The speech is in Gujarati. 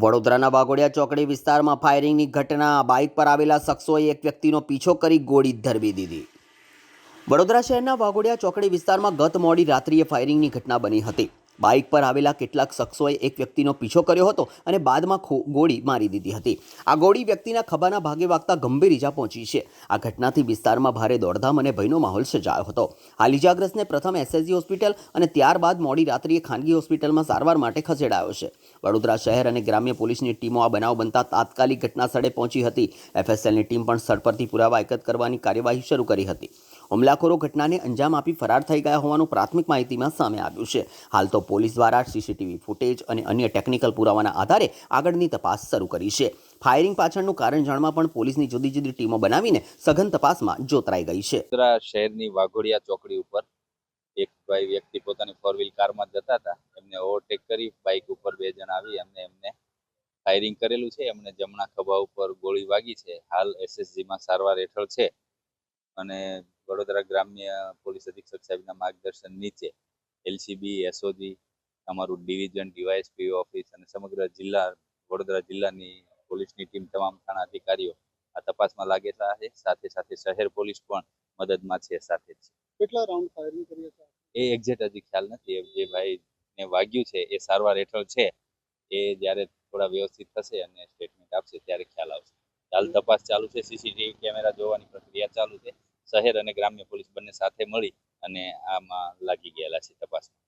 વડોદરાના વાઘોડિયા ચોકડી વિસ્તારમાં ફાયરિંગની ઘટના. બાઇક પર આવેલા શખ્સોએ એક વ્યક્તિનો પીછો કરી ગોળી ધરબી દીધી. વડોદરા શહેરના વાઘોડિયા ચોકડી વિસ્તારમાં ગત મોડી રાત્રિએ ફાયરિંગની ઘટના બની હતી. બાઇક પર આવેલા કેટલાક શખ્સોએ એક વ્યક્તિનો પીછો કર્યો હતો અને બાદમાં ગોળી મારી દીધી હતી. આ ગોળી વ્યક્તિના ખભાના ભાગે વાગતા ગંભીર ઈજા પહોંચી છે. આ ઘટનાથી વિસ્તારમાં ભારે દોડધામ અને ભયનો માહોલ સર્જાયો હતો. હાલ ઈજાગ્રસ્તને પ્રથમ એસએસજી હોસ્પિટલ અને ત્યારબાદ મોડી રાત્રિએ ખાનગી હોસ્પિટલમાં સારવાર માટે ખસેડાયો છે. વડોદરા શહેર અને ગ્રામ્ય પોલીસની ટીમો આ બનાવ બનતા તાત્કાલિક ઘટના સ્થળે પહોંચી હતી. એફએસએલની ટીમ પણ સ્થળ પરથી પુરાવા એકત્ર કરવાની કાર્યવાહી શરૂ કરી હતી. હુમલાખોરો ઘટનાને અંજામ આપી ફરાર થઈ ગયા હોવાનું પ્રાથમિક માહિતીમાં સામે આવ્યું છે. હાલ તો પોલીસ દ્વારા સીસીટીવી ફૂટેજ અને અન્ય ટેકનિકલ પુરાવાના આધારે આગળની તપાસ શરૂ કરી છે. ફાયરિંગ પાછળનું કારણ જાણવા પણ પોલીસની જુદી જુદી ટીમો બનાવીને સઘન તપાસમાં જોતરાઈ ગઈ છે. વડોદરા શહેરની વાઘોડિયા ચોકડી ઉપર એક ભાઈ વ્યક્તિ પોતાની ફોર વ્હીલ કારમાં જતા હતા. એમને ઓવરટેક કરી બાઇક ઉપર બે જણ આવી એમને ફાયરિંગ કરેલું છે. એમને જમણા ખભા ઉપર ગોળી વાગી છે. હાલ એસએસજીમાં સારવાર હેઠળ છે અને વડોદરા ગ્રામ્ય પોલીસ અધિક્ષક સાહેબના માર્ગદર્શન નીચે એલસીબી, એસઓજી, અમારું ડિવિઝન, ડીવાયએસપી ઓફિસ અને સમગ્ર જિલ્લા વડોદરા જિલ્લાની પોલીસની ટીમ, તમામ થાણા અધિકારીઓ આ તપાસમાં લાગેલા છે. સાથે સાથે શહેર પોલીસ પણ મદદમાં છે સાથે જ. કેટલા રાઉન્ડ ફાયરિંગ કરી હતા એ એક્ઝેક્ટ હજી ખ્યાલ નથી. જે ભાઈને વાગ્યું છે એ સારવાર હેઠળ છે. એ જ્યારે થોડા વ્યવસ્થિત થશે અને સ્ટેટમેન્ટ આપશે ત્યારે ખ્યાલ આવશે. હાલ તપાસ ચાલુ છે. સીસીટીવી કેમેરા જોવાની પ્રક્રિયા ચાલુ છે. શહેર અને ગ્રામ્ય પોલીસ બંને સાથે મળી અને આમાં લાગી ગયેલા છે તપાસમાં.